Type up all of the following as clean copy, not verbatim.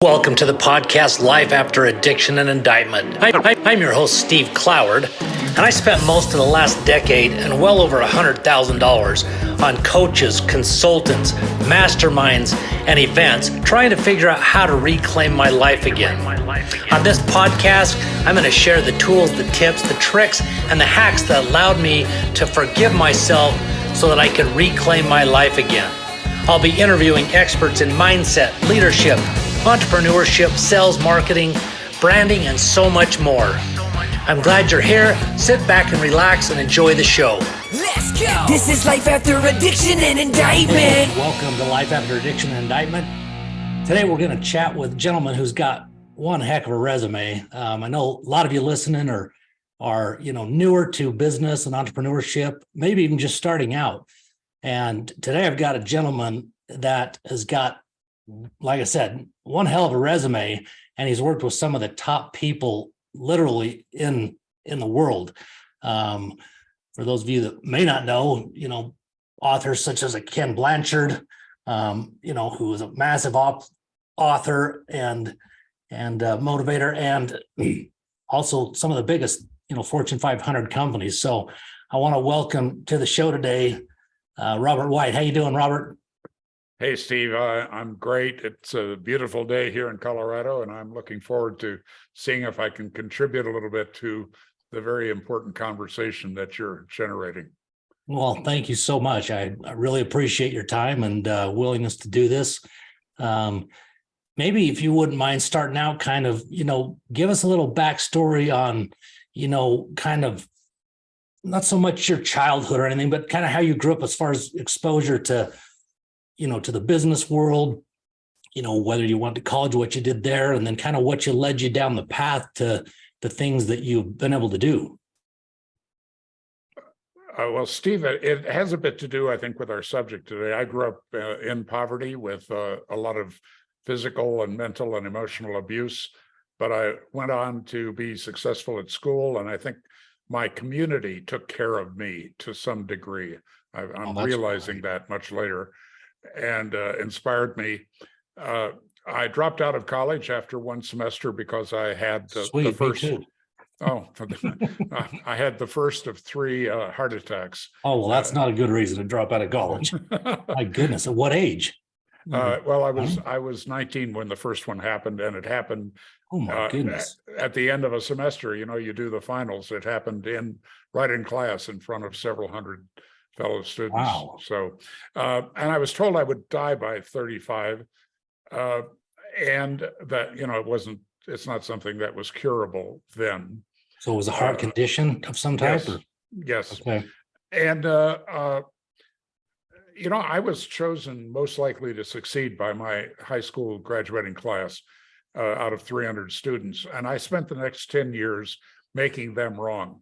Welcome to the podcast Life After Addiction and Indictment. I'm your host, Steve Cloward, and I spent most of the last decade and well over $100,000 on coaches, consultants, masterminds, and events trying to figure out how to reclaim my life again. On this podcast, I'm going to share the tools, the tips, the tricks, and the hacks that allowed me to forgive myself so that I could reclaim my life again. I'll be interviewing experts in mindset, leadership, entrepreneurship, sales, marketing, branding, and so much more. I'm glad you're here. Sit back and relax and enjoy the show. Let's go! This is Life After Addiction and Indictment. Welcome to Life After Addiction and Indictment. Today we're going to chat with a gentleman who's got one heck of a resume. I know a lot of you listening are newer to business and entrepreneurship, maybe even just starting out. And today I've got a gentleman that has got, like I said, one hell of a resume, and he's worked with some of the top people literally in the world. For those of you that may not know, authors such as a Ken Blanchard, who is a massive author and motivator, and also some of the biggest, Fortune 500 companies. So I want to welcome to the show today, Robert Wright. How you doing, Robert? Hey, Steve, I'm great. It's a beautiful day here in Colorado, and I'm looking forward to seeing if I can contribute a little bit to the very important conversation that you're generating. Well, thank you so much. I really appreciate your time and willingness to do this. Maybe if you wouldn't mind starting out, kind of, give us a little backstory on, kind of not so much your childhood or anything, but kind of how you grew up as far as exposure to to the business world, whether you went to college, what you did there, and then kind of what you led you down the path to the things that you've been able to do. Well, Steve, it has a bit to do, I think, with our subject today. I grew up in poverty with a lot of physical and mental and emotional abuse, but I went on to be successful at school, and I think my community took care of me to some degree. I'm realizing that much later. And inspired me. I dropped out of college after one semester because I had the first. I had the first of three heart attacks. Oh, well, that's not a good reason to drop out of college. My goodness, at what age? Well, I was 19 when the first one happened, and it happened. Oh my goodness! At the end of a semester, you do the finals. It happened right in class in front of several hundred fellow students. Wow. So, and I was told I would die by 35, and that, it's not something that was curable then. So it was a heart condition of some type? Yes. Okay. And, I was chosen most likely to succeed by my high school graduating class out of 300 students. And I spent the next 10 years making them wrong.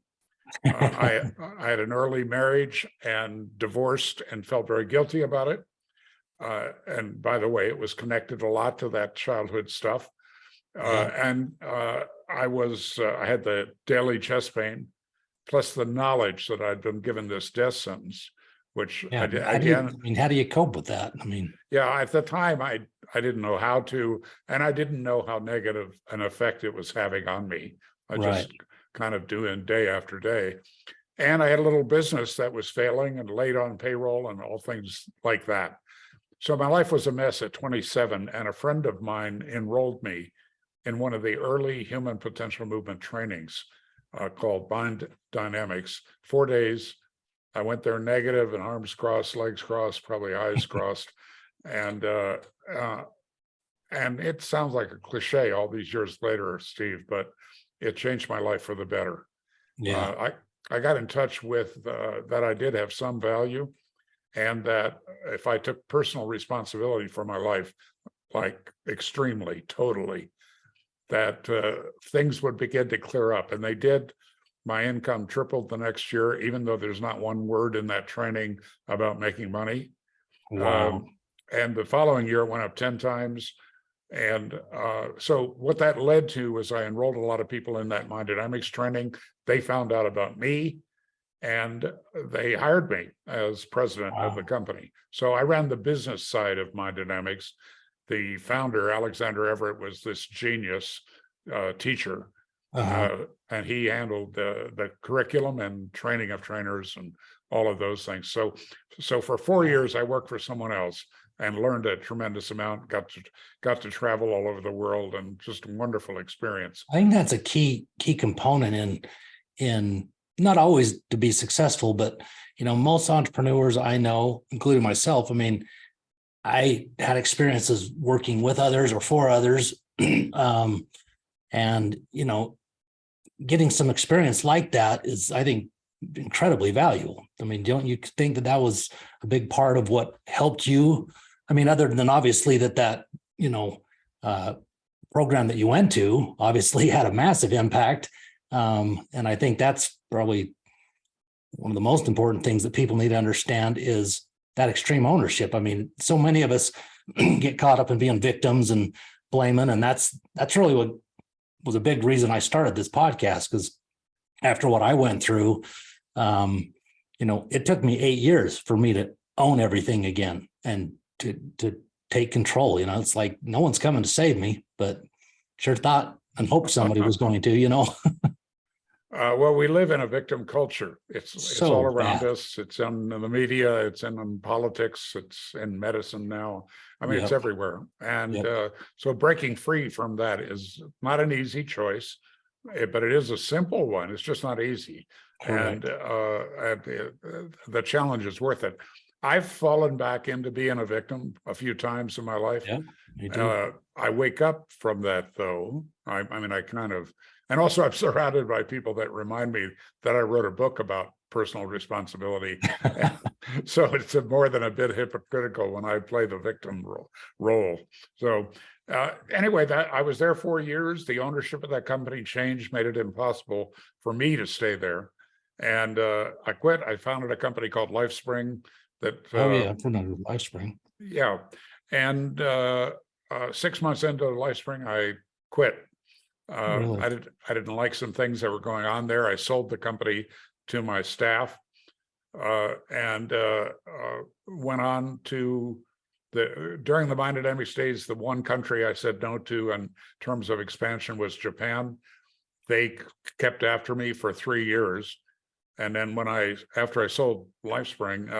I had an early marriage and divorced and felt very guilty about it. And by the way, it was connected a lot to that childhood stuff. And I had the daily chest pain, plus the knowledge that I'd been given this death sentence, which how do you cope with that? At the time I didn't know how to, and I didn't know how negative an effect it was having on me. Just kind of doing day after day. And I had a little business that was failing and late on payroll and all things like that. So my life was a mess at 27, and a friend of mine enrolled me in one of the early human potential movement trainings called Mind Dynamics. 4 days. I went there negative and arms crossed, legs crossed, probably eyes crossed. And it sounds like a cliche all these years later, Steve, but it changed my life for the better. Yeah. I got in touch with that I did have some value, and that if I took personal responsibility for my life, like extremely, totally, that things would begin to clear up. And they did. My income tripled the next year, even though there's not one word in that training about making money. Wow. And the following year, it went up 10 times. And so what that led to was I enrolled a lot of people in that Mind Dynamics training. They found out about me, and they hired me as president of the company. So I ran the business side of Mind Dynamics, the founder, Alexander Everett, was this genius teacher. Uh-huh. And he handled the curriculum and training of trainers and all of those things. So for 4 years, I worked for someone else and learned a tremendous amount, got to travel all over the world, and just a wonderful experience. I think that's a key component in not always to be successful, but most entrepreneurs I know, including myself, I mean, I had experiences working with others or for others. And getting some experience like that is, I think, incredibly valuable. I mean, don't you think that was a big part of what helped you? I mean, other than obviously that program that you went to obviously had a massive impact. And I think that's probably one of the most important things that people need to understand is that extreme ownership. I mean, so many of us get caught up in being victims and blaming, and that's really what was a big reason I started this podcast, because after what I went through, it took me 8 years for me to own everything again and to take control. It's like no one's coming to save me, but sure thought and hoped somebody was going to. Well, we live in a victim culture. It's So all around bad. us. It's in the media. It's in politics. It's in medicine now. I mean, it's Yep. everywhere. And Yep. so breaking free from that is not an easy choice, but it is a simple one. It's just not easy. Correct. And the challenge is worth it. I've fallen back into being a victim a few times in my life. Yeah, you do. I wake up from that, though. I mean, and also I'm surrounded by people that remind me that I wrote a book about personal responsibility. So it's more than a bit hypocritical when I play the victim role. So anyway, that I was there 4 years. The ownership of that company changed, made it impossible for me to stay there. And I quit. I founded a company called LifeSpring that I've heard of LifeSpring. yeah. And 6 months into LifeSpring, I quit. Really? I didn't like some things that were going on there. I sold the company to my staff and went on to during the Biodynamics days, the one country I said no to in terms of expansion was Japan. They kept after me for 3 years. And then after I sold LifeSpring,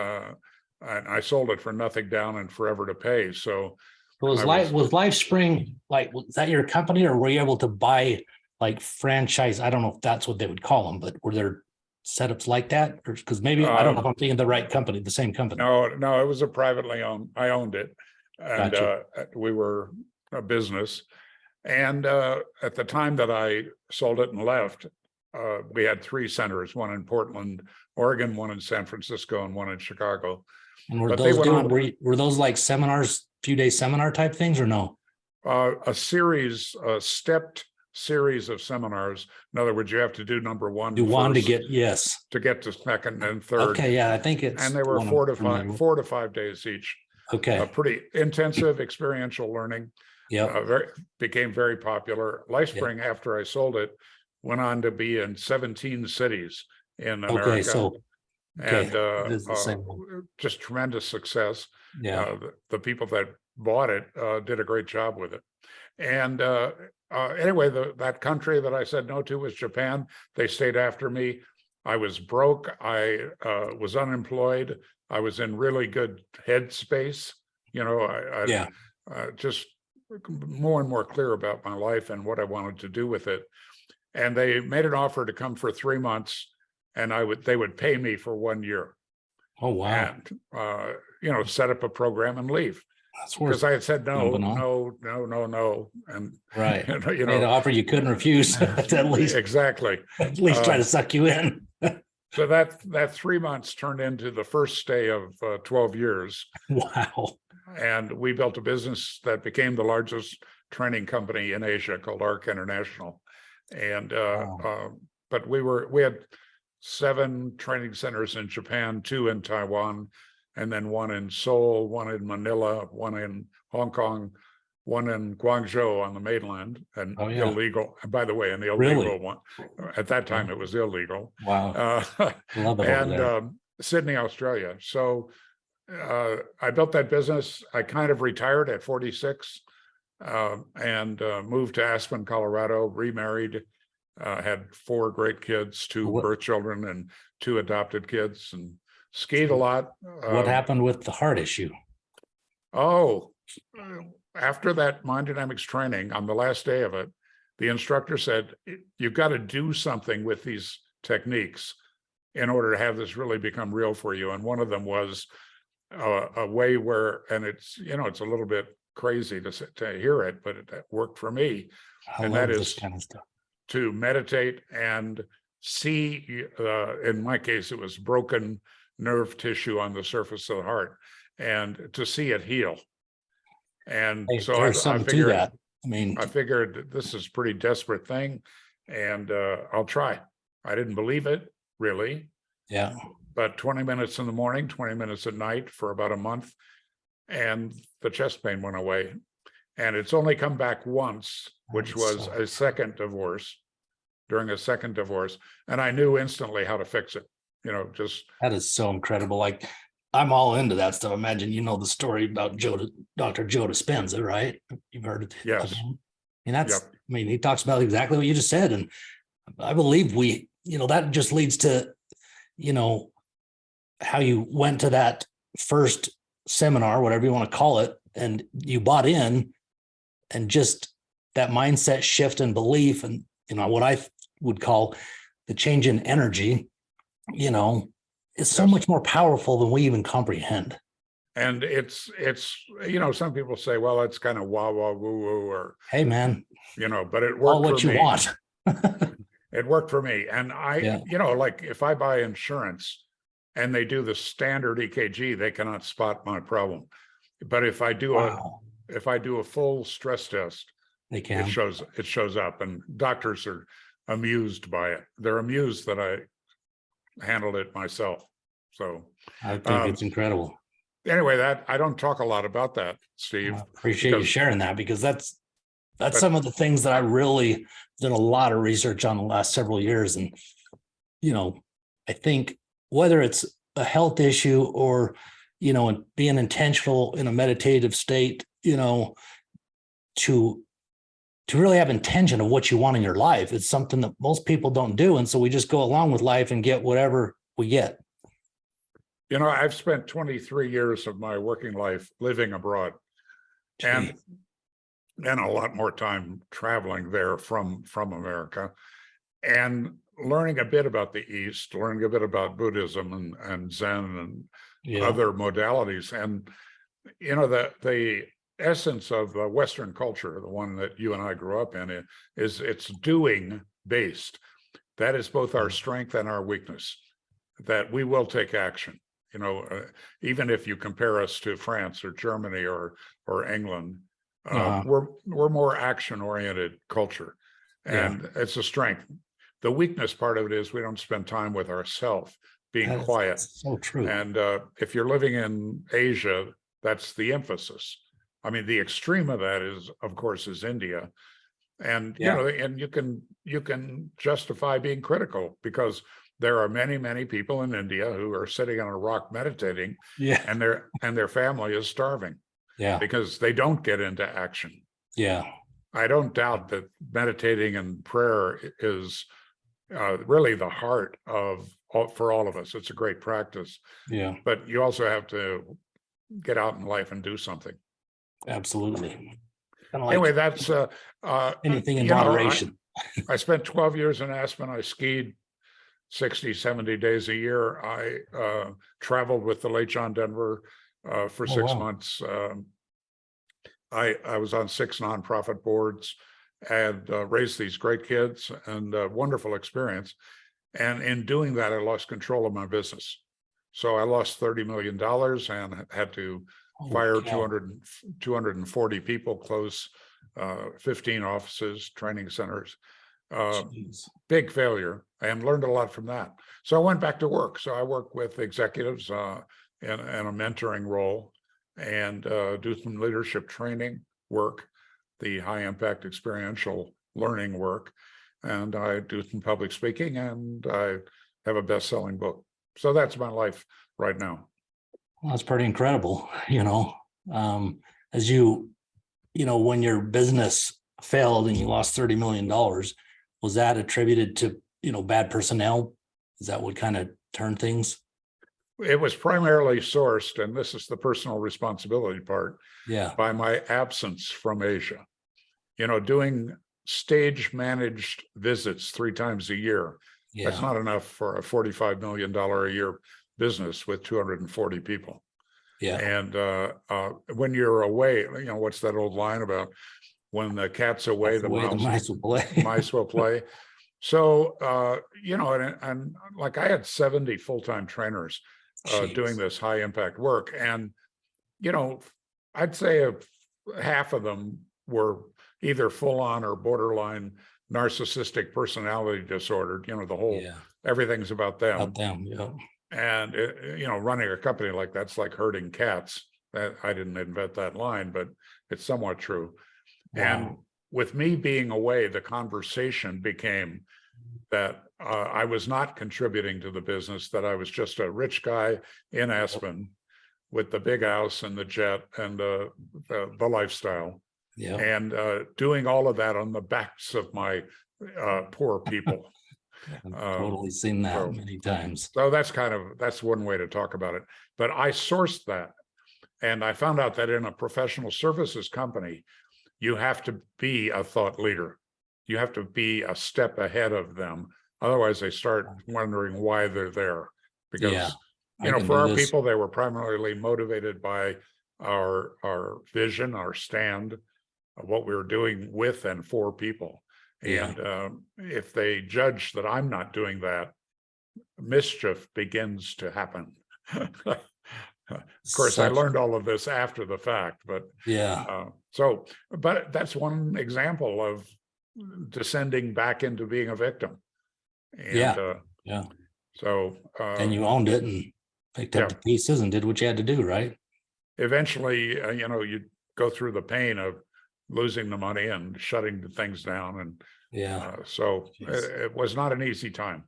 I sold it for nothing down and forever to pay. So Was LifeSpring, like, was that your company, or were you able to buy like franchise? I don't know if that's what they would call them, but were there setups like that? Or because maybe I don't know if I'm thinking the right company, the same company. No, it was a privately owned. I owned it, and Gotcha. we were a business. And at the time that I sold it and left, we had 3 centers: one in Portland, Oregon, one in San Francisco, and one in Chicago. And were But they those went on were those like seminars, few day seminar type things, or no? a stepped series of seminars. In other words, you have to do number one Do one to first get, yes. to get to second and third. Okay, yeah, I think it's And they were one I'm 4 to familiar with. 5 days each. Okay, Pretty intensive experiential learning. yeah, Became very popular. LifeSpring, after I sold it, went on to be in 17 cities in America. okay, so and it is the same one. just tremendous success. Yeah, The people that bought it did a great job with it. And anyway, that country that I said no to was Japan. They stayed after me. I was broke. I was unemployed. I was in really good headspace. I just more and more clear about my life and what I wanted to do with it. And they made an offer to come for 3 months, and they would pay me for 1 year. oh wow, And set up a program and leave. that's worth Because I had said no, jumping on. no, and Right. Made an offer you couldn't refuse. To at least exactly. try to suck you in. So that 3 months turned into the first stay of 12 years, Wow. and we built a business that became the largest training company in Asia called ARC International. And but we had 7 training centers in Japan, 2 in Taiwan, and then 1 in Seoul, 1 in Manila, 1 in Hong Kong, 1 in Guangzhou on the mainland, and illegal. And by the way, an illegal one. At that time, it was illegal. Wow. Love it over there. And Sydney, Australia. So I built that business. I kind of retired at 46 and moved to Aspen, Colorado, remarried, had 4 great kids, 2 What birth children and 2 adopted kids, and skied a lot. what happened with the heart issue? Oh, after that mind dynamics training, on the last day of it, the instructor said, you've got to do something with these techniques in order to have this really become real for you. And one of them was a way where, and it's, it's a little bit crazy to hear it, but it worked for me. I And love that this is kind of stuff. to meditate and see, in my case, it was broken nerve tissue on the surface of the heart, and to see it heal. And Hey, so there's I something to figured, that. I mean, I figured this is a pretty desperate thing, and I'll try. I didn't believe it, really, yeah, but 20 minutes in the morning, 20 minutes at night for about a month, and the chest pain went away. And it's only come back once, which was a second divorce, during a second divorce. And I knew instantly how to fix it, just. that is so incredible. Like, I'm all into that stuff. Imagine, the story about Dr. Joe Dispenza, right? You've heard it. Yes. And that's, Yep. I mean, he talks about exactly what you just said. And I believe that just leads to, how you went to that first seminar, whatever you want to call it, and you bought in, and just that mindset shift and belief, and, what I would call the change in energy, is so Yes. much more powerful than we even comprehend. And it's some people say, well, it's kind of wah wah woo woo, or Hey, man, but it all worked what for you me. want. It worked for me. And Yeah. like if I buy insurance and they do the standard EKG, they cannot spot my problem. But if I do Wow, a full stress test, they it can. shows up, and doctors are amused by it. They're amused that I handled it myself. So I think it's incredible. anyway, that I don't talk a lot about that, Steve. I appreciate you because- sharing that, because that's But- some of the things that I really did a lot of research on the last several years. And, I think whether it's a health issue or, being intentional in a meditative state, to really have intention of what you want in your life, it's something that most people don't do. And so we just go along with life and get whatever we get. I've spent 23 years of my working life living abroad, and a lot more time traveling there from America, and learning a bit about the East, learning a bit about Buddhism and Zen and other modalities. And, the essence of Western culture, the one that you and I grew up in, is it's doing based. That is both our strength and our weakness, that we will take action. Even if you compare us to France or Germany or England, we're more action-oriented culture, and it's a strength. The weakness part of it is we don't spend time with ourselves, being quiet. So true. And if you're living in Asia, that's the emphasis. I mean, the extreme of that is, of course, is India, and and you can justify being critical, because there are many people in India who are sitting on a rock meditating, and their family is starving, because they don't get into action. I don't doubt that meditating and prayer is really the heart for all of us. It's a great practice. But you also have to get out in life and do something. Absolutely. Anyway, that's anything in moderation. I spent 12 years in Aspen. I skied 60, 70 days a year. I traveled with the late John Denver for 6 months. I was on 6 nonprofit boards and raised these great kids, and a wonderful experience. And in doing that, I lost control of my business. So I lost $30 million and had to fire 240 people, close 15 offices, training centers. Big failure, and learned a lot from that. So I went back to work. So I work with executives in a mentoring role, and do some leadership training work, the high impact experiential learning work, and I do some public speaking, and I have a best-selling book. So that's my life right now. Well, that's pretty incredible, as when your business failed and you lost $30 million, was that attributed to, bad personnel? Is that what kind of turned things? It was primarily sourced, and this is the personal responsibility part, Yeah. by my absence from Asia. Doing stage managed visits 3 times a year. Yeah. That's not enough for a $45 million a year business with 240 people. Yeah. And when you're away, what's that old line about? When the cat's away, the mice will play. Mice will play. So, and like I had 70 full-time trainers doing this high impact work. And, I'd say half of them were either full on or borderline narcissistic personality disorder, the whole, everything's about them. About them, yeah. And, running a company like that's like herding cats. I didn't invent that line, but it's somewhat true. Wow. And with me being away, the conversation became that I was not contributing to the business, that I was just a rich guy in Aspen with the big house and the jet and the lifestyle. Yeah. And doing all of that on the backs of my poor people. I've totally seen that many times. So that's one way to talk about it. But I sourced that, and I found out that in a professional services company, you have to be a thought leader. You have to be a step ahead of them. Otherwise, they start wondering why they're there. Because, for our people, they were primarily motivated by our vision, our stand, of what we were doing with and for people. And if they judge that I'm not doing that, mischief begins to happen. Of course, I learned all of this after the fact, but but that's one example of descending back into being a victim. And, So and you owned it and picked up the pieces and did what you had to do, right? Eventually, you go through the pain of losing the money and shutting the things down, and so it was not an easy time.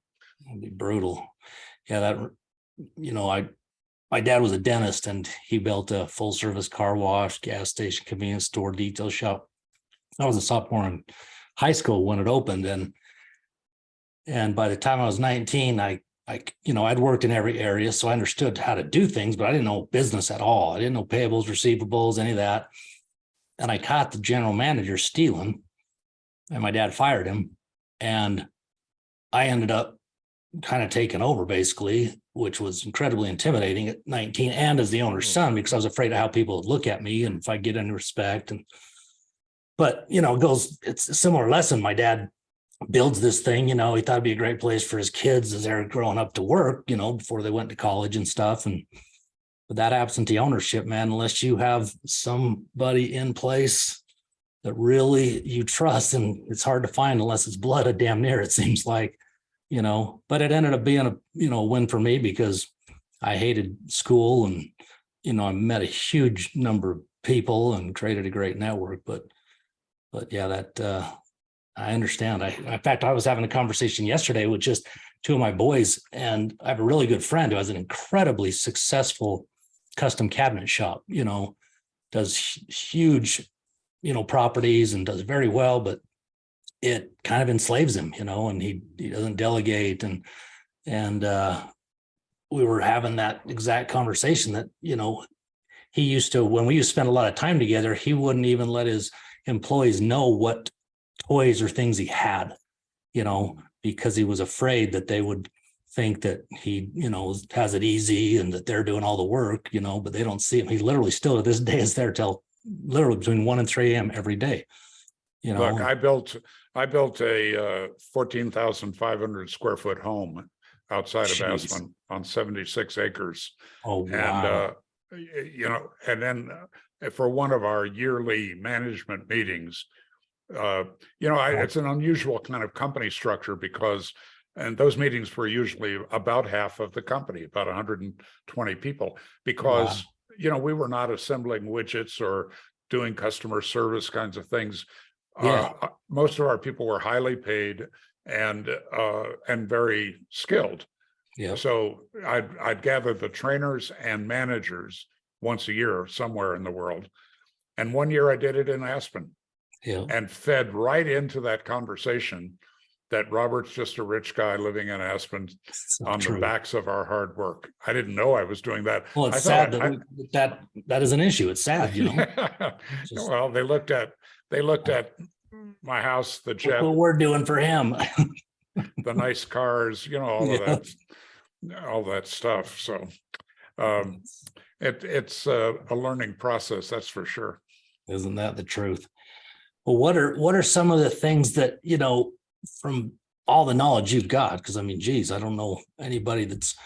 It'd be brutal. My dad was a dentist, and he built a full service car wash, gas station, convenience store, detail shop. I was a sophomore in high school when it opened, and by the time I was 19, I'd worked in every area, so I understood how to do things, but I didn't know business at all. I didn't know payables, receivables, any of that. And I caught the general manager stealing, and my dad fired him, and I ended up kind of taking over, basically, which was incredibly intimidating at 19 and as the owner's son, because I was afraid of how people would look at me and if I get any respect. But it's a similar lesson. My dad builds this thing, he thought it'd be a great place for his kids as they're growing up to work, before they went to college and stuff. And with that absentee ownership, man, unless you have somebody in place that really you trust, and it's hard to find unless it's blood, damn near, it seems like, but it ended up being a win for me because I hated school, and I met a huge number of people and created a great network. But I understand. In fact, I was having a conversation yesterday with just 2 of my boys, and I have a really good friend who has an incredibly successful custom cabinet shop, does huge, properties and does very well, but it kind of enslaves him, and he doesn't delegate. And we were having that exact conversation that, he used to, when we used to spend a lot of time together, he wouldn't even let his employees know what toys or things he had, because he was afraid that they would think that he, has it easy and that they're doing all the work, but they don't see him. He literally still to this day is there till literally between 1 and 3 a.m. every day. Look, I built a 14,500 square foot home outside of Aspen on 76 acres. Oh, wow. And, and then for one of our yearly management meetings, it's an unusual kind of company structure and those meetings were usually about half of the company, about 120 people, because, we were not assembling widgets or doing customer service kinds of things. Most of our people were highly paid and very skilled. Yeah. So I'd gather the trainers and managers once a year somewhere in the world. And one year I did it in Aspen Yeah. and fed right into that conversation that Robert's just a rich guy living in Aspen So on true. the backs of our hard work. I didn't know I was doing that. Well, it's I sad thought that is an issue. It's sad, you know. Just well, they looked at my house, the look jet, what we're doing for him. the nice cars, you know, all of Yeah. that, all that stuff. So it's a learning process, that's for sure. Isn't that the truth? Well, what are some of the things that, you know, from all the knowledge you've got? Because I mean, geez, I don't know anybody that's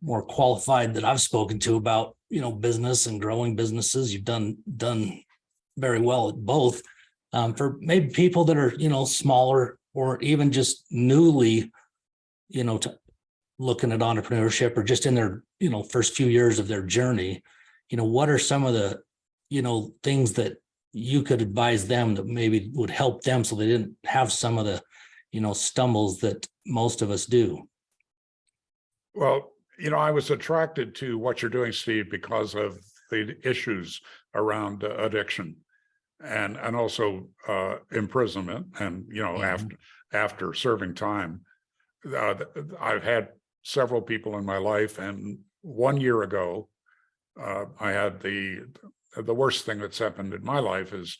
more qualified that I've spoken to about, you know, business and growing businesses. You've done very well at both. For maybe people that are, you know, smaller or even just newly, you know, looking at entrepreneurship or just in their, you know, first few years of their journey, you know, what are some of the, you know, things that you could advise them that maybe would help them so they didn't have some of the, you know, stumbles that most of us do? Well, you know, I was attracted to what you're doing, Steve, because of the issues around addiction and also imprisonment and, you know, after serving time. I've had several people in my life, and 1 year ago, I had the worst thing that's happened in my life is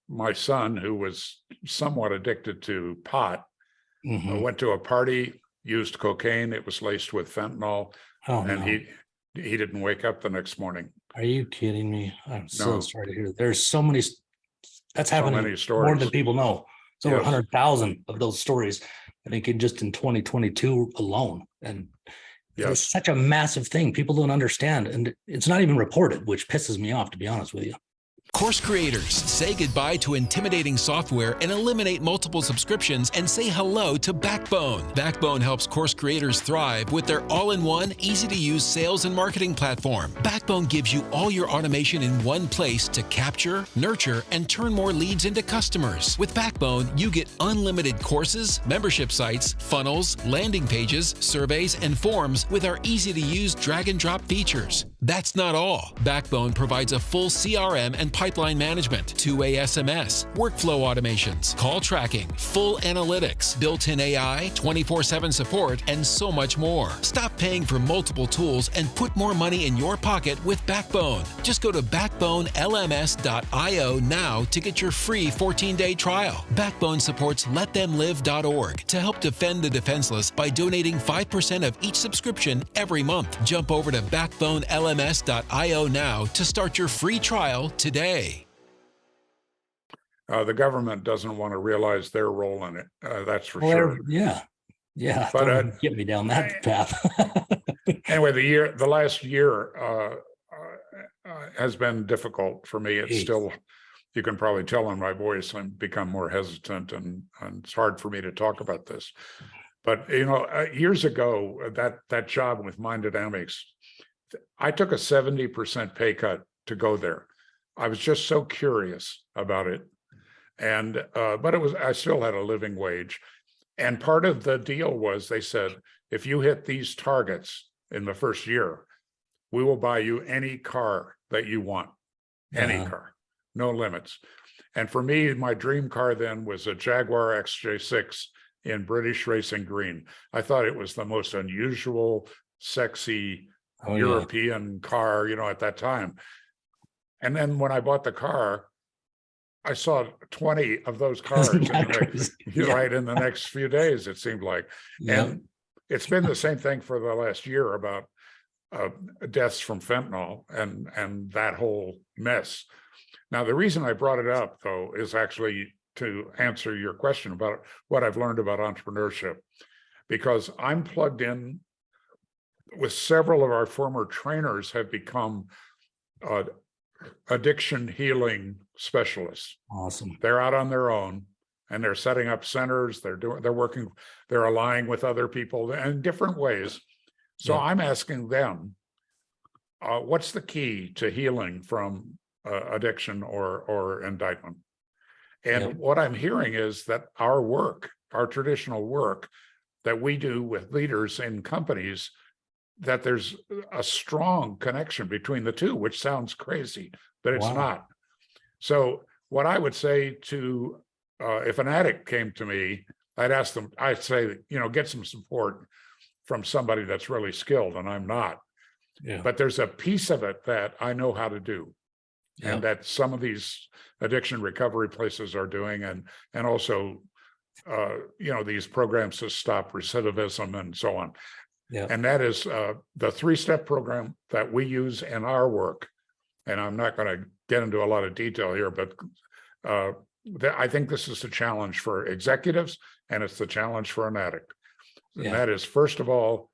my son, who was somewhat addicted to pot, went to a party, used cocaine. It was laced with fentanyl, and no. he didn't wake up the next morning. Are you kidding me? I'm so No. sorry to hear. There's so many. That's happening many more stories. than people know. It's over Yes. 100,000 of those stories, I think, in 2022 alone. And Yes. it's such a massive thing. People don't understand. And it's not even reported, which pisses me off, to be honest with you. Course creators, say goodbye to intimidating software and eliminate multiple subscriptions and say hello to Backbone. Backbone helps course creators thrive with their all-in-one, easy-to-use sales and marketing platform. Backbone gives you all your automation in one place to capture, nurture, and turn more leads into customers. With Backbone, you get unlimited courses, membership sites, funnels, landing pages, surveys, and forms with our easy-to-use drag-and-drop features. That's not all. Backbone provides a full CRM and pipeline management, two-way SMS, workflow automations, call tracking, full analytics, built-in AI, 24/7 support, and so much more. Stop paying for multiple tools and put more money in your pocket with Backbone. Just go to backbonelms.io now to get your free 14-day trial. Backbone supports letthemlive.org to help defend the defenseless by donating 5% of each subscription every month. Jump over to backbonelms.io now to start your free trial today. The government doesn't want to realize their role in it. That's for Well, sure. Yeah. But, Don't even get me down that path. Anyway, the last year has been difficult for me. It's Jeez. still, you can probably tell in my voice, I've become more hesitant, and it's hard for me to talk about this. But, you know, years ago, that job with Mind Dynamics, I took a 70% pay cut to go there. I was just so curious about it. And, but I still had a living wage. And part of the deal was, they said, if you hit these targets in the first year, we will buy you any car that you want, any car, no limits. And for me, my dream car then was a Jaguar XJ6 in British Racing Green. I thought it was the most unusual, sexy European car, you know, at that time. And then when I bought the car, I saw 20 of those cars in the next few days, it seemed like. And it's been the same thing for the last year about deaths from fentanyl and that whole mess. Now, the reason I brought it up, though, is actually to answer your question about what I've learned about entrepreneurship, because I'm plugged in with several of our former trainers have become addiction healing specialists. Awesome. They're out on their own and they're setting up centers. They're aligning with other people in different ways. So I'm asking them, what's the key to healing from addiction or indictment? And what I'm hearing is that our traditional work that we do with leaders in companies, that there's a strong connection between the two, which sounds crazy, but it's Wow. not. So what I would say to, if an addict came to me, I'd say, get some support from somebody that's really skilled, and I'm not. Yeah. But there's a piece of it that I know how to do, and that some of these addiction recovery places are doing, and also, these programs to stop recidivism and so on. Yeah. And that is the 3-step program that we use in our work. And I'm not going to get into a lot of detail here, but I think this is a challenge for executives, and it's the challenge for an addict. And that is, first of all,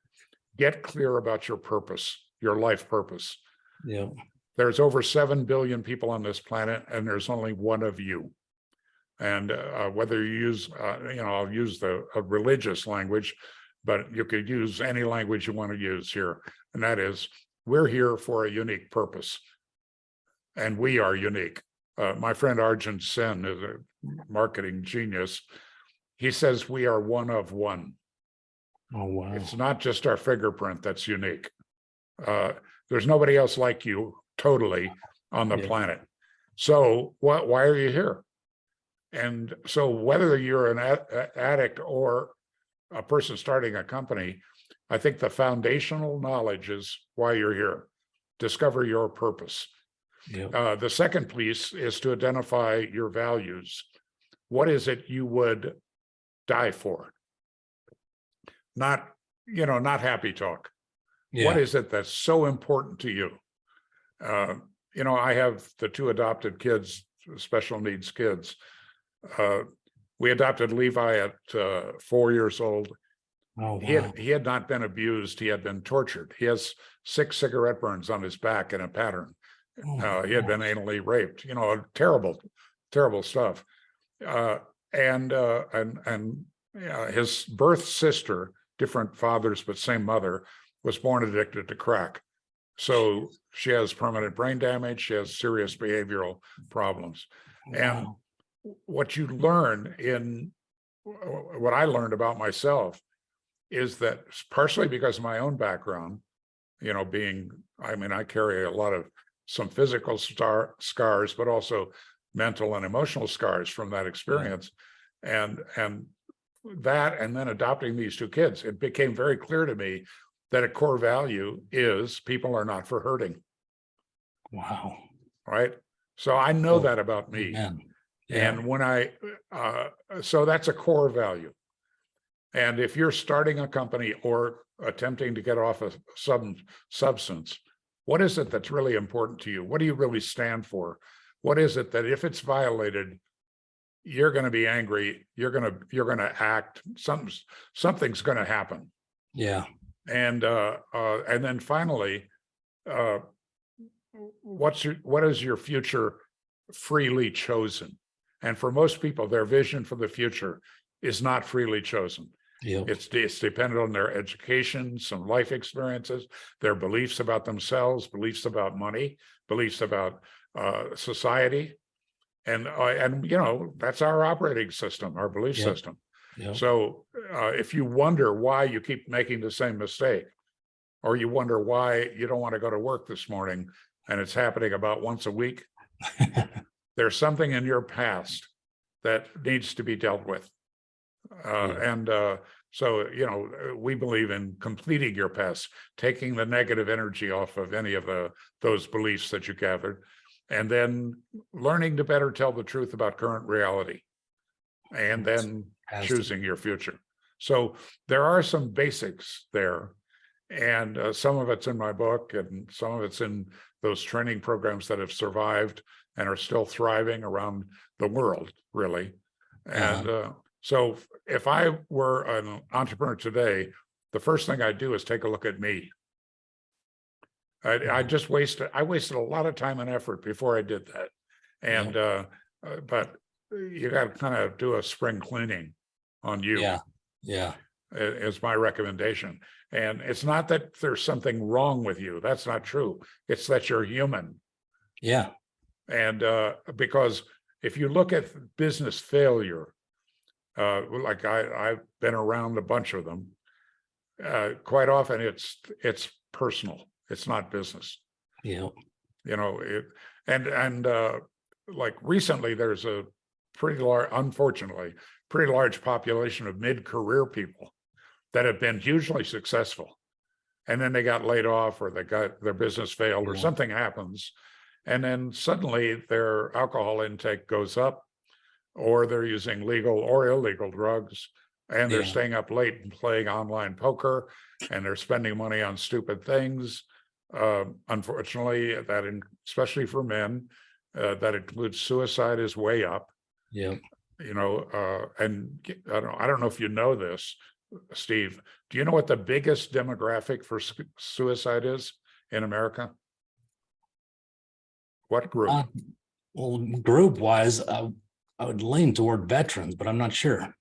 get clear about your purpose, your life purpose. Yeah. There's over 7 billion people on this planet, and there's only one of you. And whether you use, I'll use a religious language, but you could use any language you want to use here. And that is, we're here for a unique purpose. And we are unique. My friend Arjun Sen is a marketing genius. He says we are one of one. Oh, wow. It's not just our fingerprint that's unique. There's nobody else like you totally on the planet. So why are you here? And so whether you're an addict or a person starting a company, I think the foundational knowledge is why you're here. Discover your purpose. Yeah. The second piece is to identify your values. What is it you would die for? Not happy talk. Yeah. What is it that's so important to you? I have the 2 adopted kids, special needs kids. We adopted Levi at 4 years old. Oh, wow. He had not been abused. He had been tortured. He has 6 cigarette burns on his back in a pattern. Oh, He had been anally raped. Terrible, terrible stuff. And his birth sister, different fathers but same mother, was born addicted to crack. So she has permanent brain damage. She has serious behavioral problems. wow. And what you learn what I learned about myself is that, partially because of my own background, I carry some physical scars, but also mental and emotional scars from that experience. And then adopting these 2 kids, it became very clear to me that a core value is people are not for hurting. Wow. Right. So I know that about me. Amen. And when so that's a core value. And if you're starting a company or attempting to get off a substance, what is it that's really important to you? What do you really stand for? What is it that if it's violated, you're going to be angry, you're going to act, something's going to happen. Yeah. And then finally, what is your future freely chosen? And for most people, their vision for the future is not freely chosen. Yeah. It's dependent on their education, some life experiences, their beliefs about themselves, beliefs about money, beliefs about society. And that's our operating system, our belief system. Yeah. So if you wonder why you keep making the same mistake, or you wonder why you don't want to go to work this morning and it's happening about once a week, there's something in your past that needs to be dealt with. So we believe in completing your past, taking the negative energy off of any of those beliefs that you gathered, and then learning to better tell the truth about current reality, and then choosing your future. So there are some basics there, and some of it's in my book, and some of it's in those training programs that have survived and are still thriving around the world, really. And so if I were an entrepreneur today, the first thing I'd do is take a look at me. I wasted a lot of time and effort before I did that. And but you got to kind of do a spring cleaning on you. Yeah. Is my recommendation. And it's not that there's something wrong with you. That's not true. It's that you're human. Yeah. And because if you look at business failure, Like I've been around a bunch of them. Quite often it's personal. It's not business. Yeah. You know, like recently there's a pretty large, unfortunately, pretty large population of mid-career people that have been hugely successful. And then they got laid off, or they got their business failed, or something happens. And then suddenly their alcohol intake goes up, or they're using legal or illegal drugs, and they're staying up late and playing online poker, and they're spending money on stupid things. Unfortunately, especially for men, that includes suicide is way up. Yeah. You know, and I don't know if you know this, Steve. Do you know what the biggest demographic for suicide is in America? What group? Well, group wise, I would lean toward veterans, but I'm not sure.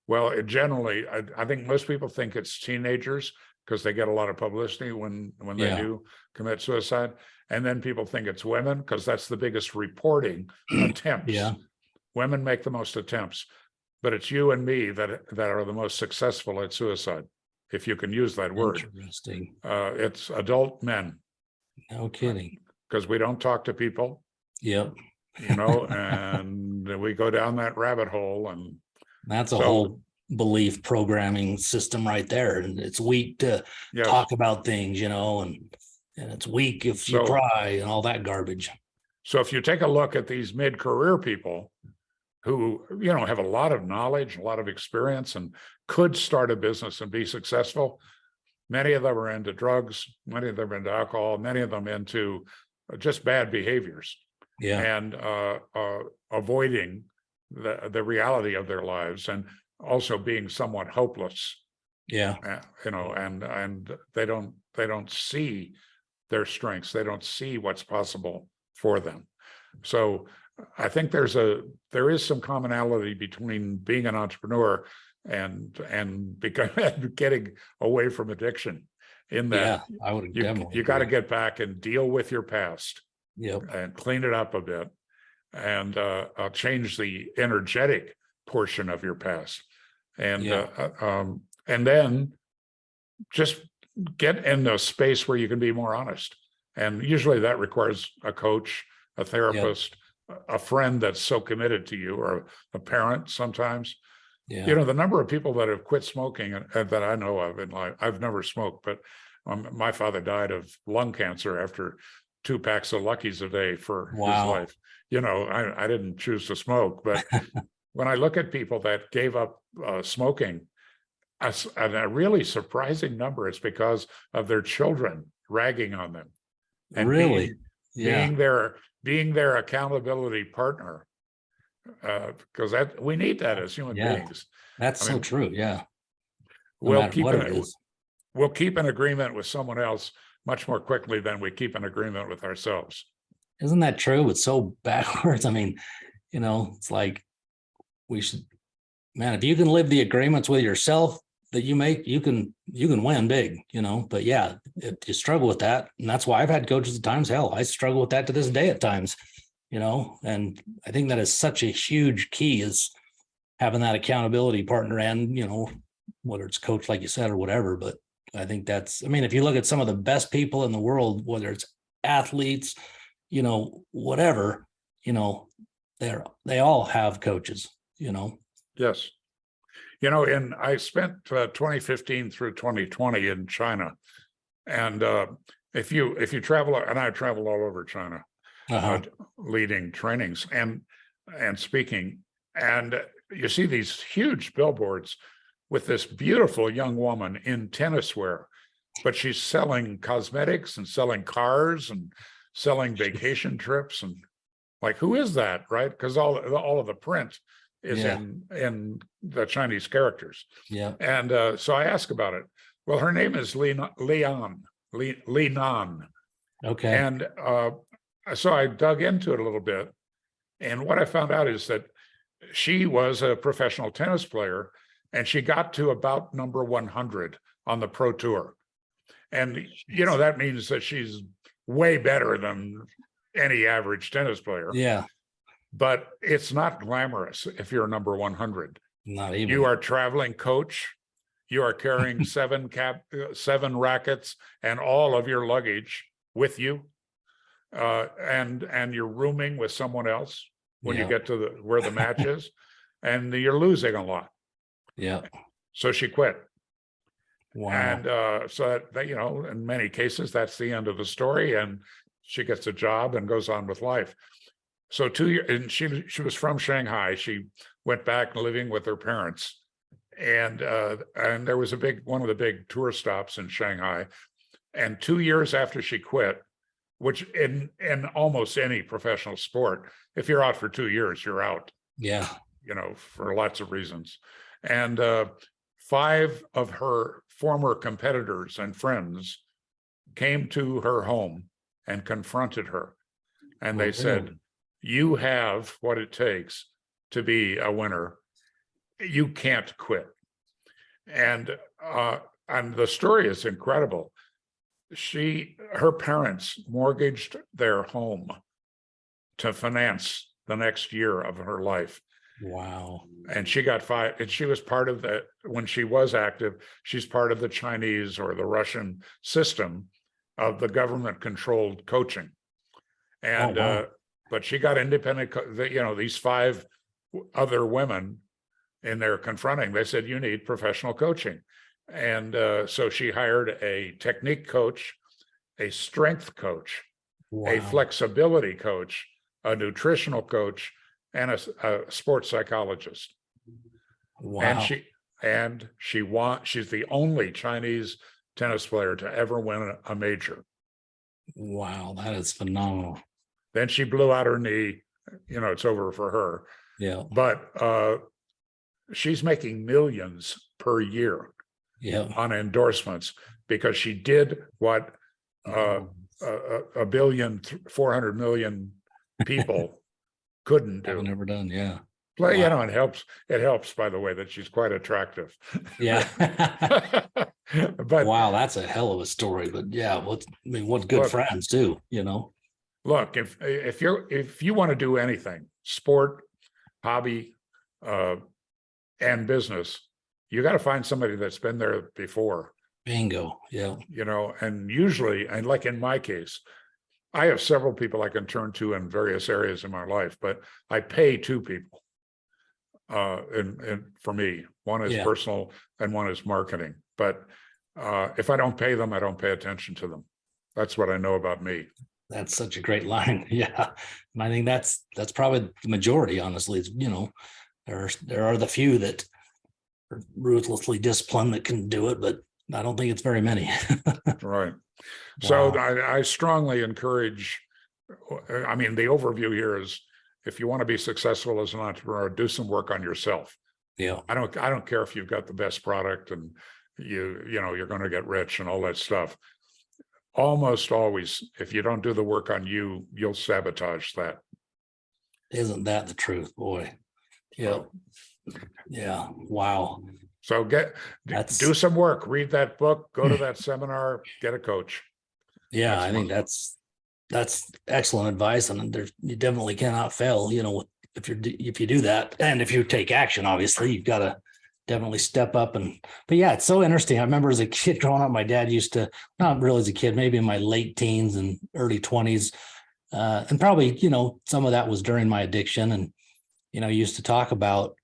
Well, generally, I think most people think it's teenagers because they get a lot of publicity when they do commit suicide. And then people think it's women because that's the biggest reporting attempts. Yeah. Women make the most attempts, but it's you and me that are the most successful at suicide, if you can use that word. Interesting. It's adult men. No kidding. Because we don't talk to people. Yep. You know, and we go down that rabbit hole, and that's a whole belief programming system right there. And it's weak to talk about things, you know, and it's weak if you cry and all that garbage. So if you take a look at these mid-career people who, you know, have a lot of knowledge, a lot of experience, and could start a business and be successful, many of them are into drugs, many of them are into alcohol, many of them into just bad behaviors. Yeah. And avoiding the reality of their lives, and also being somewhat hopeless. Yeah. You know, and they don't see their strengths. They don't see what's possible for them. So I think there is some commonality between being an entrepreneur and getting away from addiction. In that, I would you got to get back and deal with your past. Yep. And clean it up a bit, and change the energetic portion of your past, and then just get in a space where you can be more honest. And usually that requires a coach, a therapist, a friend that's so committed to you, or a parent sometimes. Yeah. You know, the number of people that have quit smoking that I know of in life, I've never smoked, but my father died of lung cancer after 2 packs of Luckies a day for his life. You know, I didn't choose to smoke, but when I look at people that gave up smoking, a really surprising number, it's because of their children ragging on them. And really? being their accountability partner. Because we need that as human beings. That's so true. Yeah. We'll keep an agreement with someone else much more quickly than we keep an agreement with ourselves. Isn't that true? It's so backwards. I mean, you know, it's like if you can live the agreements with yourself that you make, you can win big, you know. But yeah, if you struggle with that, and that's why I've had coaches at times. Hell, I struggle with that to this day at times, you know. And I think that is such a huge key, is having that accountability partner, and, you know, whether it's coach, like you said, or whatever. But I think I mean, if you look at some of the best people in the world, whether it's athletes, you know, whatever, you know, they all have coaches, you know. Yes. You know, I spent 2015 through 2020 in China. And if you travel, and I traveled all over China, leading trainings and speaking, and you see these huge billboards with this beautiful young woman in tennis wear, but she's selling cosmetics and selling cars and selling vacation trips, and like, who is that, right? Because all of the print is in the Chinese characters. Yeah. And so I asked about it. Well, her name is Li Nan. Okay. And so I dug into it a little bit, and what I found out is that she was a professional tennis player, and she got to about number 100 on the pro tour. And, you know, that means that she's way better than any average tennis player. Yeah. But it's not glamorous if you're number 100. Not even. You are traveling coach. You are carrying seven rackets and all of your luggage with you. And you're rooming with someone else when you get to where the match is, and you're losing a lot. Yeah. So she quit. Wow. And so that, in many cases, that's the end of the story. And she gets a job and goes on with life. So 2 years, and she was from Shanghai. She went back living with her parents. And there was one of the big tour stops in Shanghai. And 2 years after she quit, which in almost any professional sport, if you're out for 2 years, you're out. Yeah. For lots of reasons. And 5 of her former competitors and friends came to her home and confronted her. And they said, you have what it takes to be a winner. You can't quit. And the story is incredible. Her parents mortgaged their home to finance the next year of her life. Wow. And she got 5, and she was part of that when she was active. She's part of the Chinese or the Russian system of the government controlled coaching. And, but she got independent, these 5 other women in there confronting, they said, you need professional coaching. And so she hired a technique coach, a strength coach, a flexibility coach, a nutritional coach, and a sports psychologist. Wow. And she's the only Chinese tennis player to ever win a major. Wow, that is phenomenal. Then she blew out her knee. It's over for her. Yeah. But she's making millions per year on endorsements because she did what a 400 million people couldn't do. I've never done. Yeah. Well, it helps, by the way, that she's quite attractive. Yeah. But wow, that's a hell of a story. But yeah, what good friends too, Look, if you want to do anything, sport, hobby, and business, you got to find somebody that's been there before. Bingo. Yeah. And usually, and like in my case, I have several people I can turn to in various areas in my life, but I pay 2 people. And for me, one is personal and one is marketing. But if I don't pay them, I don't pay attention to them. That's what I know about me. That's such a great line. Yeah. And I think that's probably the majority, honestly. It's, there are the few that are ruthlessly disciplined that can do it, but I don't think it's very many. Right. So I strongly encourage, the overview here is, if you want to be successful as an entrepreneur, do some work on yourself. Yeah. I don't care if you've got the best product and you're going to get rich and all that stuff. Almost always, if you don't do the work on you, you'll sabotage that. Isn't that the truth, boy? Yeah. Yeah. Wow. So do some work, read that book, go to that seminar, get a coach. Yeah, I think that's excellent advice, and you definitely cannot fail. If you do that, and if you take action, obviously you've got to definitely step up. But yeah, it's so interesting. I remember as a kid growing up, my dad used to, not really as a kid, maybe in my late teens and early 20s, and probably some of that was during my addiction, and he used to talk about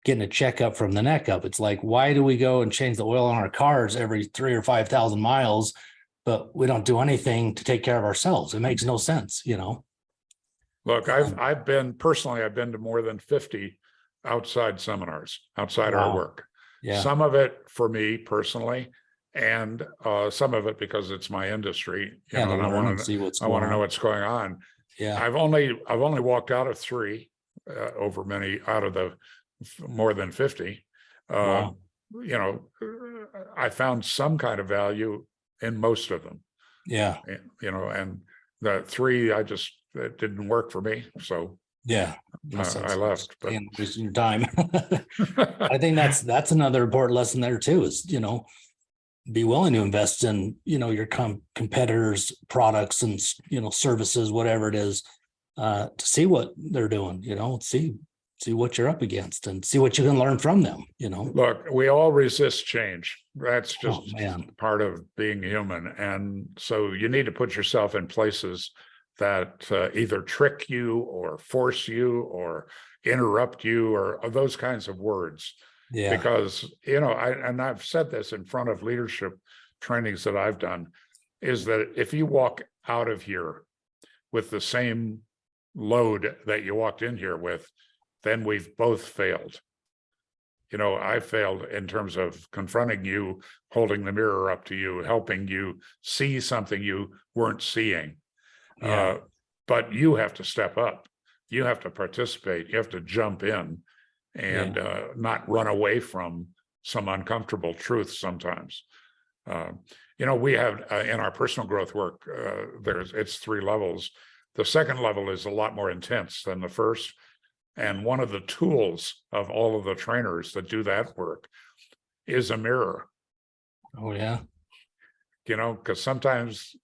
getting a checkup from the neck up. It's like, why do we go and change the oil on our cars every 3,000 or 5,000 miles, but we don't do anything to take care of ourselves? It makes no sense, Look, I've been to more than 50 outside seminars, outside our work. Yeah. Some of it for me personally, and some of it because it's my industry. And I want to know what's going on. Yeah. I've only walked out of 3 out of the more than 50. I found some kind of value in most of them. Yeah. And the 3, it didn't work for me. So yeah, I left. But wasting your time. I think that's another important lesson there too, is, be willing to invest in, your competitors' products and, services, whatever it is, to see what they're doing, see see what you're up against and see what you can learn from them, Look, we all resist change. That's just man. part of being human. And so you need to put yourself in places that either trick you or force you or interrupt you or those kinds of words. Yeah. Because, I've said this in front of leadership trainings that I've done, is that if you walk out of here with the same load that you walked in here with, then we've both failed. I failed in terms of confronting you, holding the mirror up to you, helping you see something you weren't seeing. Yeah. But you have to step up. You have to participate. You have to jump in and not run away from some uncomfortable truths sometimes. We have in our personal growth work, it's 3 levels. The second level is a lot more intense than the first. And one of the tools of all of the trainers that do that work is a mirror. Oh, yeah. Because sometimes,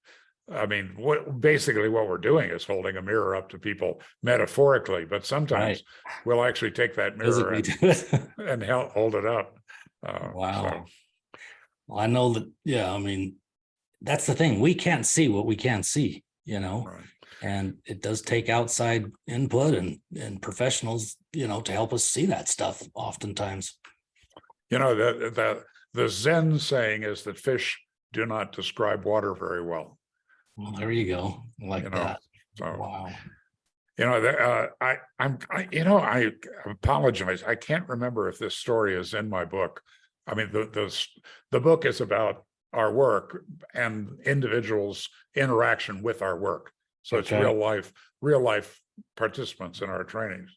basically what we're doing is holding a mirror up to people metaphorically, but sometimes we'll actually take that mirror and hold it up. Wow. So. Well, I know that, that's the thing. We can't see what we can't see, Right. and it does take outside input and professionals, to help us see that stuff oftentimes. The Zen saying is that fish do not describe water very well. Well, there you go. I like that. So, wow. I apologize. I can't remember if this story is in my book. The book is about our work and individuals' interaction with our work. So it's real life participants in our trainings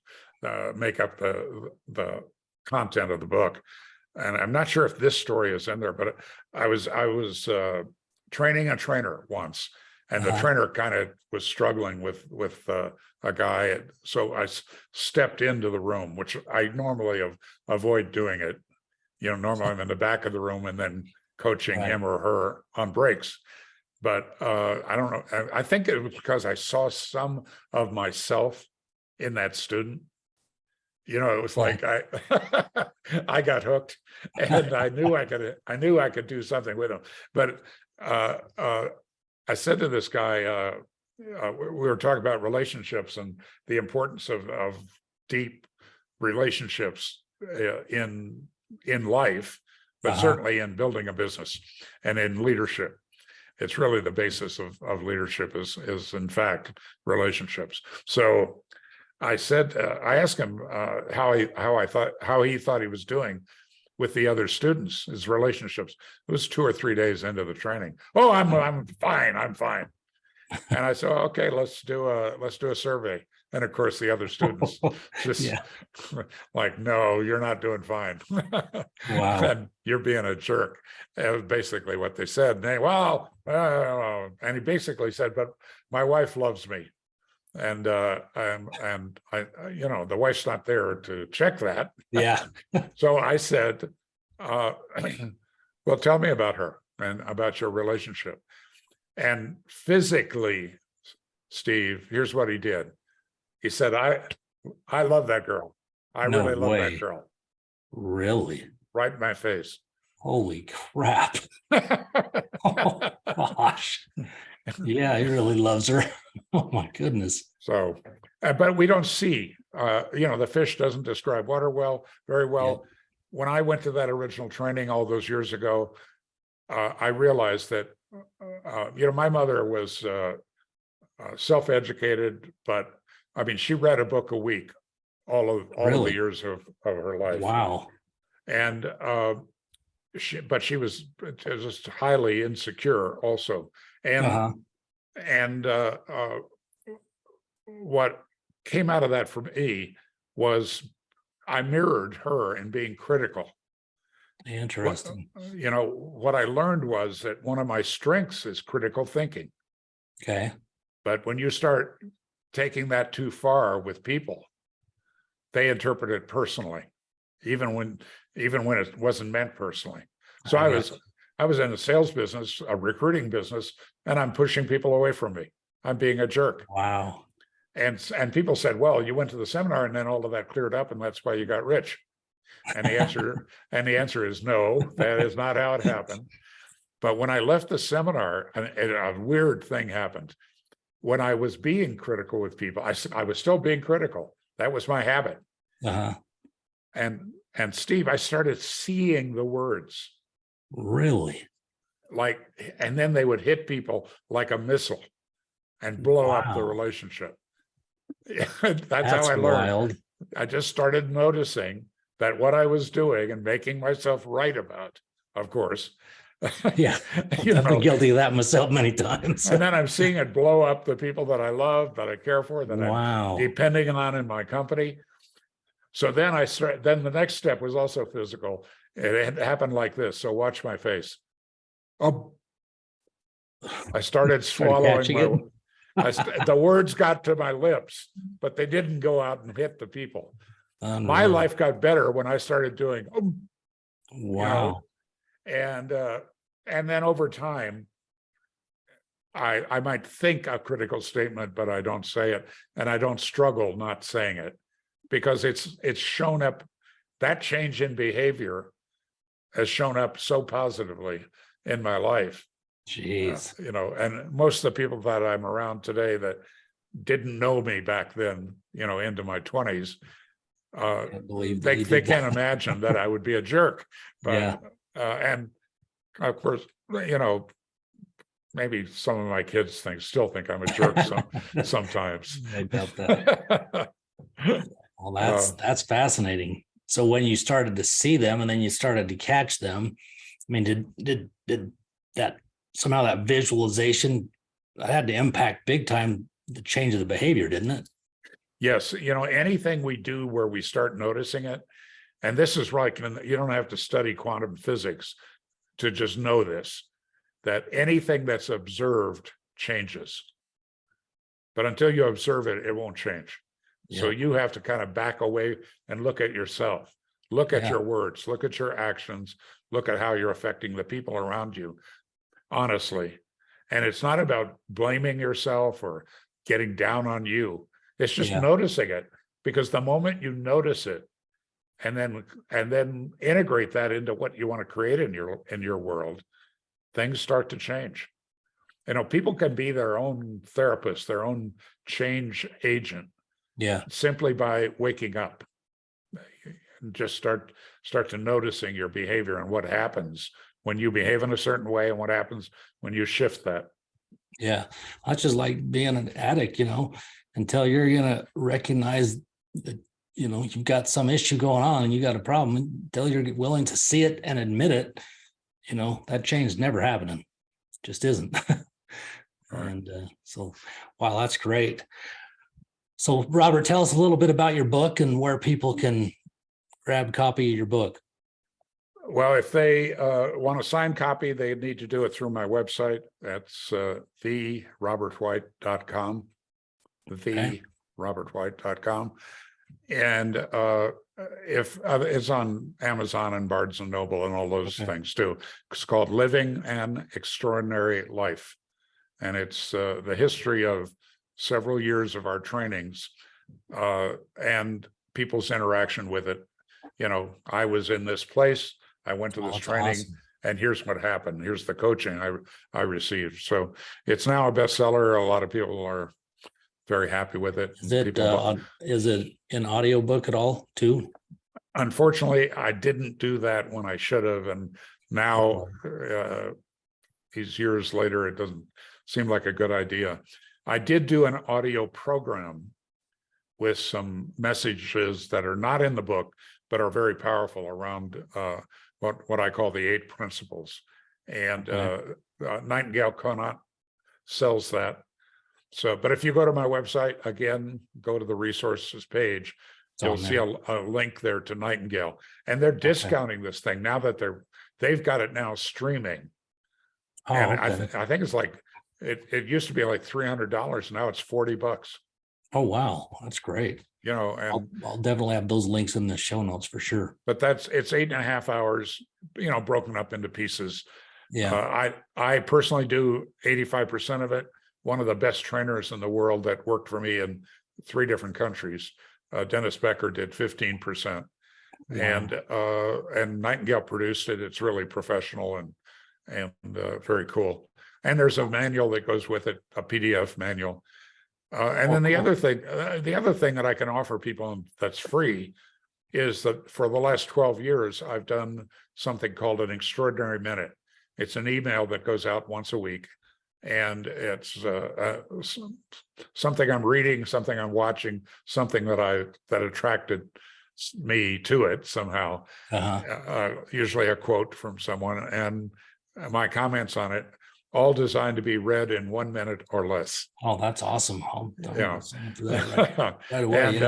make up the content of the book. And I'm not sure if this story is in there, but I was training a trainer once, and the trainer kind of was struggling with a guy. So I stepped into the room, which I normally avoid doing it. Normally I'm in the back of the room and then coaching him or her on breaks. But I don't know. I think it was because I saw some of myself in that student. It was like I got hooked, and I knew I could do something with him. But I said to this guy, we were talking about relationships and the importance of deep relationships in life, but certainly in building a business and in leadership. It's really the basis of leadership is in fact relationships. So I said, I asked him how he thought he was doing with the other students, his relationships. It was 2 or 3 days into the training. Oh, I'm fine. I'm fine. And I said, okay, let's do a survey. And of course, the other students just like, no, you're not doing fine. Wow. And you're being a jerk. That was basically what they said. And and he basically said, but my wife loves me. And I, the wife's not there to check that. Yeah. So I said, well, tell me about her and about your relationship. And physically, Steve, here's what he did. He said, I love that girl. I really love that girl. Really? Right in my face. Holy crap. Oh, gosh. Yeah, he really loves her. Oh my goodness. So, but we don't see, the fish doesn't describe water very well. Yeah. When I went to that original training all those years ago, I realized that, my mother was self-educated, but she read a book a week, all of the years of her life. Wow. And she was just highly insecure also. And what came out of that for me was I mirrored her in being critical. Interesting. What I learned was that one of my strengths is critical thinking. Okay. But when you start taking that too far with people, they interpret it personally, even when it wasn't meant personally. So I was in a sales business, a recruiting business, and I'm pushing people away from me. I'm being a jerk. Wow. And people said, well, you went to the seminar and then all of that cleared up and that's why you got rich. And the answer is no, that is not how it happened. But when I left the seminar, and a weird thing happened. When I was being critical with people, I was still being critical. That was my habit. Uh-huh. And Steve, I started seeing the words. Really? Like, and then they would hit people like a missile and blow up the relationship. That's how I learned. Wild. I just started noticing that what I was doing and making myself right about, of course. Yeah, I've been guilty of that myself many times. And then I'm seeing it blow up the people that I love, that I care for, that Wow. I'm depending on in my company. So then then the next step was also physical. It happened like this. So watch my face. Oh, I started swallowing the words got to my lips, but they didn't go out and hit the people. My life got better when I started doing, wow. And then over time, I might think a critical statement, but I don't say it, and I don't struggle not saying it, because it's shown up. That change in behavior has shown up so positively in my life. Jeez. And most of the people that I'm around today that didn't know me back then, into my 20s, they can't imagine that I would be a jerk. But and of course, maybe some of my kids still think I'm a jerk sometimes. I doubt that. Well, that's fascinating. So when you started to see them and then you started to catch them, I mean, did that somehow that visualization had to impact big time the change of the behavior, didn't it? Yes. Anything we do where we start noticing it, and this is right, you don't have to study quantum physics to just know this, that anything that's observed changes. But until you observe it, it won't change. Yeah. So you have to kind of back away and look at yourself, look at your words, look at your actions, look at how you're affecting the people around you, honestly. And it's not about blaming yourself or getting down on you. It's just noticing it, because the moment you notice it and then integrate that into what you want to create in your world, things start to change. People can be their own therapist, their own change agent. Yeah. Simply by waking up. Just start to noticing your behavior and what happens when you behave in a certain way and what happens when you shift that. Yeah. That's just like being an addict, until you're going to recognize that, you've got some issue going on and you got a problem, until you're willing to see it and admit it, that change is never happening. Just isn't. And so, wow, that's great. So, Robert, tell us a little bit about your book and where people can grab a copy of your book. Well, if they want a signed copy, they need to do it through my website. That's therobertwhite.com, therobertwhite.com. And if it's on Amazon and Barnes and Noble and all those things too. It's called Living an Extraordinary Life. And it's the history of several years of our trainings and people's interaction with it. I was in this place, I went to this training, and here's what happened. Here's the coaching I received. So it's now a bestseller. A lot of people are very happy with it. Is it an audiobook at all too? Unfortunately, I didn't do that when I should have. And now these years later, it doesn't seem like a good idea. I did do an audio program with some messages that are not in the book, but are very powerful around what I call the 8 principles. And Nightingale Conant sells that. So, but if you go to my website, again, go to the resources page, you'll see a link there to Nightingale. And they're discounting this thing now that they've got it now streaming. And I think it's like, it used to be like $300. Now it's $40. Oh, wow. That's great. And I'll definitely have those links in the show notes for sure. But it's 8.5 hours, broken up into pieces. Yeah. I personally do 85% of it. One of the best trainers in the world that worked for me in 3 different countries. Dennis Becker did 15%, and Nightingale produced it. It's really professional and very cool. And there's a manual that goes with it, a PDF manual. And then the other thing that I can offer people that's free is that for the last 12 years, I've done something called an extraordinary minute. It's an email that goes out once a week, and it's something I'm reading, something I'm watching, something that attracted me to it somehow. Usually a quote from someone, and my comments on it, all designed to be read in 1 minute or less. Oh, that's awesome. Yeah. For that right away,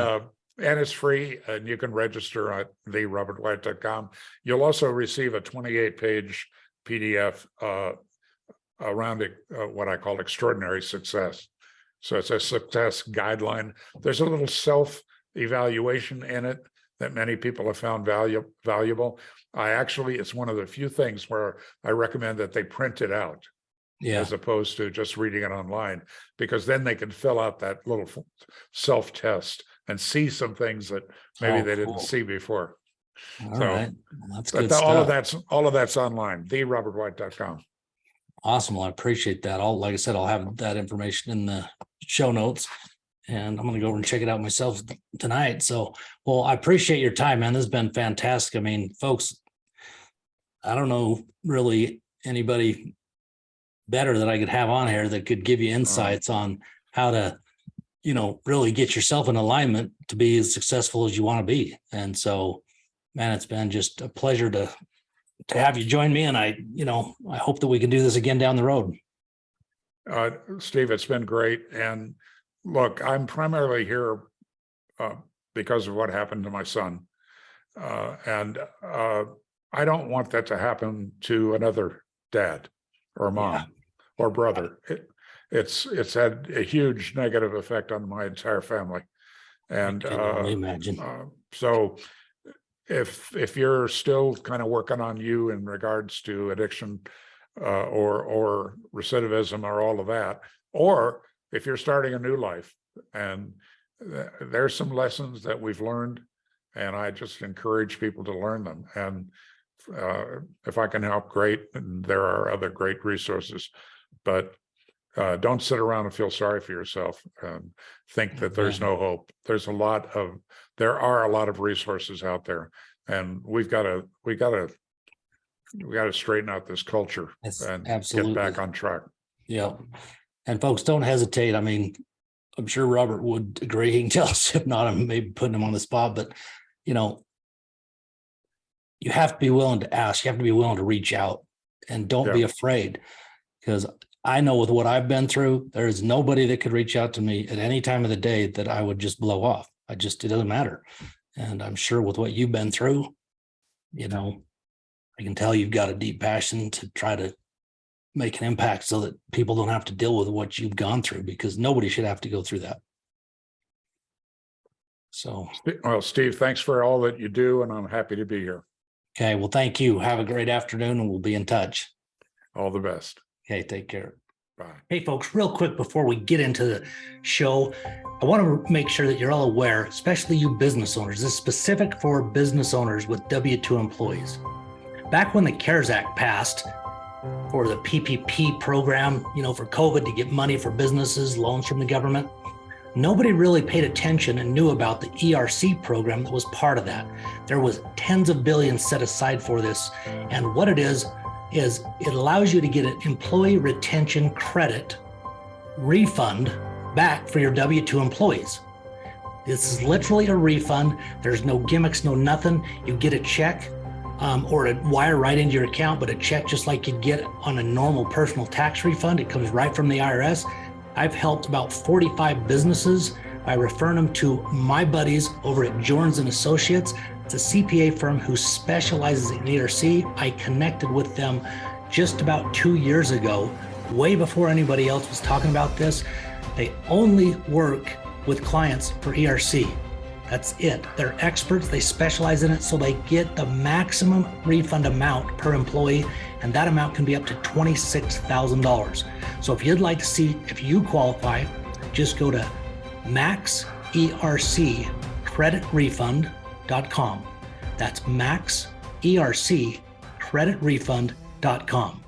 and it's free, and you can register at therobertwright.com. You'll also receive a 28-page PDF around it, what I call extraordinary success. So it's a success guideline. There's a little self-evaluation in it that many people have found valuable. It's one of the few things where I recommend that they print it out, as opposed to just reading it online, because then they can fill out that little self-test and see some things that maybe they didn't see before. All right. Well, that's good stuff. All of that's online, therobertwright.com. Awesome. Well, I appreciate that. Like I said, I'll have that information in the show notes, and I'm going to go over and check it out myself tonight. So, well, I appreciate your time, man. This has been fantastic. I mean, folks, I don't know really anybody better that I could have on here that could give you insights on how to, really get yourself in alignment to be as successful as you want to be. And so, man, it's been just a pleasure to have you join me. And I hope that we can do this again down the road. Steve, it's been great. And look, I'm primarily here because of what happened to my son. And I don't want that to happen to another dad or mom or brother. It's had a huge negative effect on my entire family. And I can only imagine. So if you're still kind of working on you in regards to addiction or recidivism or all of that, or if you're starting a new life, and there's some lessons that we've learned, and I just encourage people to learn them. And if I can help, great. And there are other great resources, but don't sit around and feel sorry for yourself and think that there's no hope. There are a lot of resources out there, and we got to straighten out this culture and get back on track. Yeah. And folks, don't hesitate. I mean, I'm sure Robert would agree. He can tell us, if not, I'm maybe putting him on the spot, but you have to be willing to ask. You have to be willing to reach out, and don't be afraid, because I know with what I've been through, there is nobody that could reach out to me at any time of the day that I would just blow off. It doesn't matter. And I'm sure with what you've been through, I can tell you've got a deep passion to try to make an impact so that people don't have to deal with what you've gone through, because nobody should have to go through that. So, well, Steve, thanks for all that you do, and I'm happy to be here. Okay. Well, thank you. Have a great afternoon, and we'll be in touch. All the best. Okay. Take care. Bye. Hey, folks, real quick before we get into the show, I want to make sure that you're all aware, especially you business owners, this is specific for business owners with W-2 employees. Back when the CARES Act passed for the PPP program, for COVID to get money for businesses, loans from the government, nobody really paid attention and knew about the ERC program that was part of that. There was tens of billions set aside for this. And what it is it allows you to get an employee retention credit refund back for your W-2 employees. This is literally a refund. There's no gimmicks, no nothing. You get a check or a wire right into your account, but a check just like you'd get on a normal personal tax refund. It comes right from the IRS. I've helped about 45 businesses by referring them to my buddies over at Jorns & Associates. It's a CPA firm who specializes in ERC. I connected with them just about 2 years ago, way before anybody else was talking about this. They only work with clients for ERC. That's it. They're experts. They specialize in it, so they get the maximum refund amount per employee, and that amount can be up to $26,000. So if you'd like to see if you qualify, just go to maxeerc.com maxerccreditrefund.com. That's maxerccreditrefund.com.